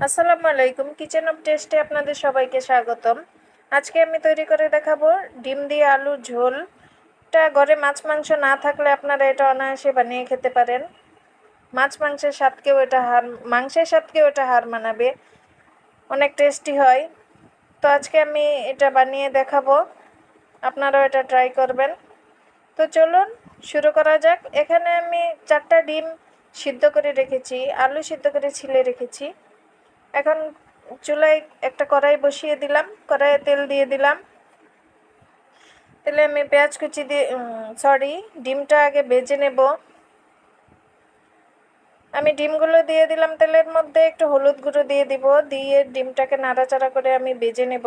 আসসালামু আলাইকুম, kitchen of টেস্টে আপনাদের সবাইকে স্বাগতম। আজকে আমি তৈরি করে দেখাবো ডিম দিয়ে আলুর ঝোল। এটা ঘরে মাছ মাংস না থাকলে আপনারা এটা অনায়াসে বানিয়ে খেতে পারেন। মাংসের স্বাদকেও এটা হার মানাবে, অনেক টেস্টি হয়। তো আজকে আমি এটা বানিয়ে দেখাবো, আপনারাও এটা ট্রাই করবেন। তো চলুন শুরু করা যাক। এখানে আমি 4টা ডিম সিদ্ধ করে রেখেছি, আলু সিদ্ধ করে ছিলে রেখেছি। এখন চুলায় একটা কড়াই বসিয়ে দিলাম, কড়াইয়ে তেল দিয়ে দিলাম। তেলে আমি পেঁয়াজ কুচি দিয়ে ডিমটা আগে ভেজে নেব। আমি ডিমগুলো দিয়ে দিলাম তেলের মধ্যে, একটু হলুদ গুঁড়ো দিয়ে দিব, দিয়ে ডিমটাকে নাড়াচাড়া করে আমি ভেজে নেব।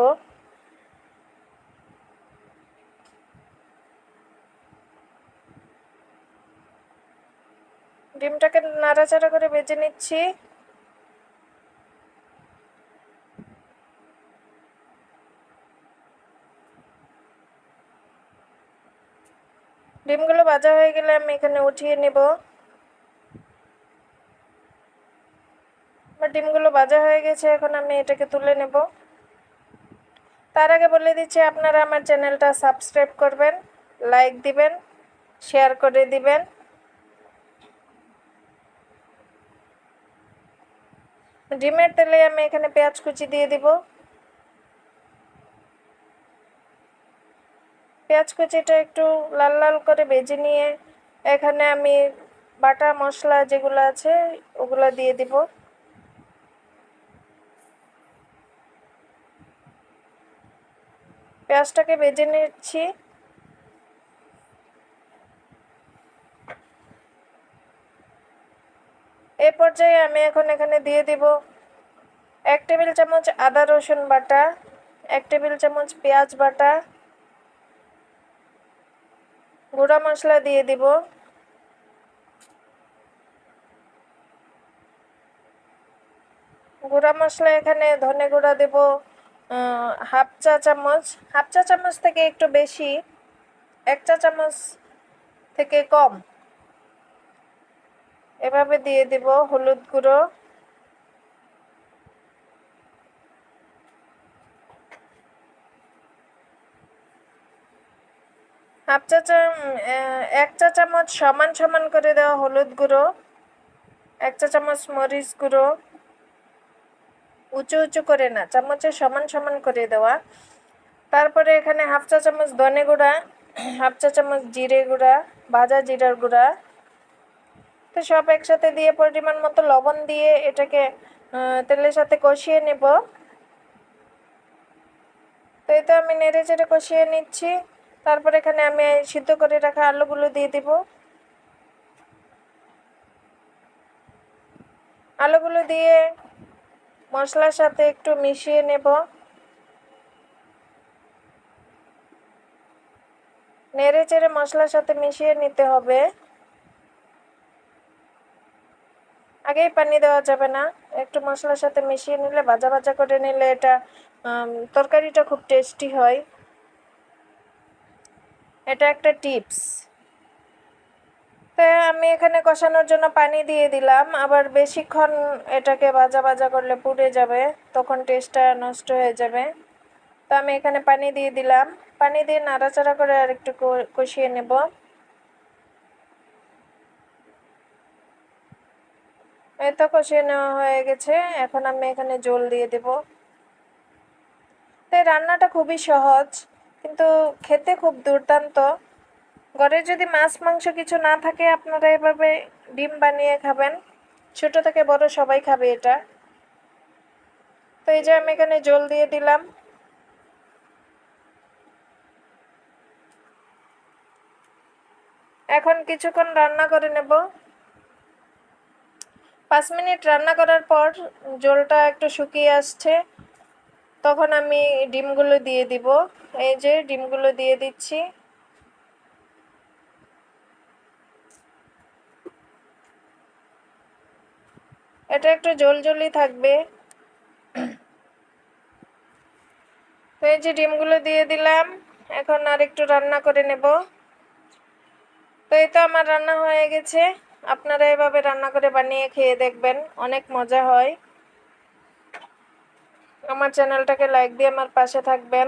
ডিমটাকে নাড়াচাড়া করে ভেজে নিচ্ছি। ডিমগুলো ভাজা হয়ে গেলে আমি এখানে উঠিয়ে নেব। আমার ডিমগুলো ভাজা হয়ে গেছে, এখন আমি এটাকে তুলে নেব। তার আগে বলে দিচ্ছি, আপনারা আমার চ্যানেলটা সাবস্ক্রাইব করবেন, লাইক দিবেন, শেয়ার করে দিবেন। ডিমের তেলে আমি এখানে পেঁয়াজ কুচি দিয়ে দিব। পেঁয়াজ কুচিটা একটু লাল লাল করে ভেজে নিয়ে এখানে আমি বাটা মশলা যেগুলো আছে ওগুলো দিয়ে দিব। পেঁয়াজটাকে ভেজে নিচ্ছি। এই পর্যায়ে আমি এখন এখানে দিয়ে দিব 1 টেবিল চামচ আদা রসুন বাটা, 1 টেবিল চামচ পেঁয়াজ বাটা, গুঁড়া মশলা দিয়ে দিব। গুঁড়া মশলা এখানে ধনে গুঁড়া দেব হাফ চা চামচ থেকে একটু বেশি, 1 চা চামচ থেকে কম, এভাবে দিয়ে দিব। হলুদ গুঁড়ো, হাফ চা চামচ 1 চা চামচ সমান সমান করে দেওয়া হলুদ গুঁড়ো, 1 চা চামচ মরিচ গুঁড়ো, উঁচু উঁচু করে না, চামচের সমান সমান করে দেওয়া। তারপরে এখানে হাফ চা চামচ ধনে গুঁড়া, হাফ চা চামচ জিরে গুঁড়া, ভাজা জিরার গুঁড়া। তো সব একসাথে দিয়ে পরিমাণ মতো লবণ দিয়ে এটাকে তেলের সাথে কষিয়ে নেব। তো এই তো আমি নেড়ে চেড়ে কষিয়ে নিচ্ছি। তারপর এখানে আমি সিদ্ধ করে রাখা আলুগুলো দিয়ে দিব। আলুগুলো দিয়ে মশলার সাথে একটু মিশিয়ে নেব। নেড়ে চেড়ে মশলার সাথে মিশিয়ে নিতে হবে, আগেই পানি দেওয়া যাবে না। একটু মশলার সাথে মিশিয়ে নিলে, ভাজা ভাজা করে নিলে এটা তরকারিটা খুব টেস্টি হয়। এটা একটা টিপস। তো আমি এখানে কষানোর জন্য পানি দিয়ে দিলাম। আবার বেশিক্ষণ এটাকে ভাজা ভাজা করলে পুড়ে যাবে, তখন টেস্টটা নষ্ট হয়ে যাবে। তো আমি এখানে পানি দিয়ে দিলাম। পানি দিয়ে নাড়াচাড়া করে আর একটু কষিয়ে নেব। এই তো কষিয়ে নেওয়া হয়ে গেছে, এখন আমি এখানে জল দিয়ে দেব। তো এই রান্নাটা খুবই সহজ, কিন্তু খেতে খুব দুর্দান্ত। ঘরে যদি মাছ মাংস কিছু না থাকে, আপনারা এভাবে ডিম বানিয়ে খাবেন, ছোট থেকে বড় সবাই খাবে এটা। তো এই যে আমি এখানে জল দিয়ে দিলাম। এখন কিছুক্ষণ রান্না করে নেব। 5 মিনিট রান্না করার পর জলটা একটু শুকিয়ে আসছে, তখন আমি ডিমগুলো দিয়ে দিব। এই যে ডিমগুলো দিয়ে দিচ্ছি। এটা একটু জলজলি থাকবে। তো এই যে ডিমগুলো দিয়ে দিলাম, এখন আর একটু রান্না করে নেব। তো এই তো আমার রান্না হয়ে গেছে। আপনারা এভাবে রান্না করে বানিয়ে খেয়ে দেখবেন, অনেক মজা হয়। আমার চ্যানেলটাকে লাইক দিয়ে আমার পাশে থাকবেন।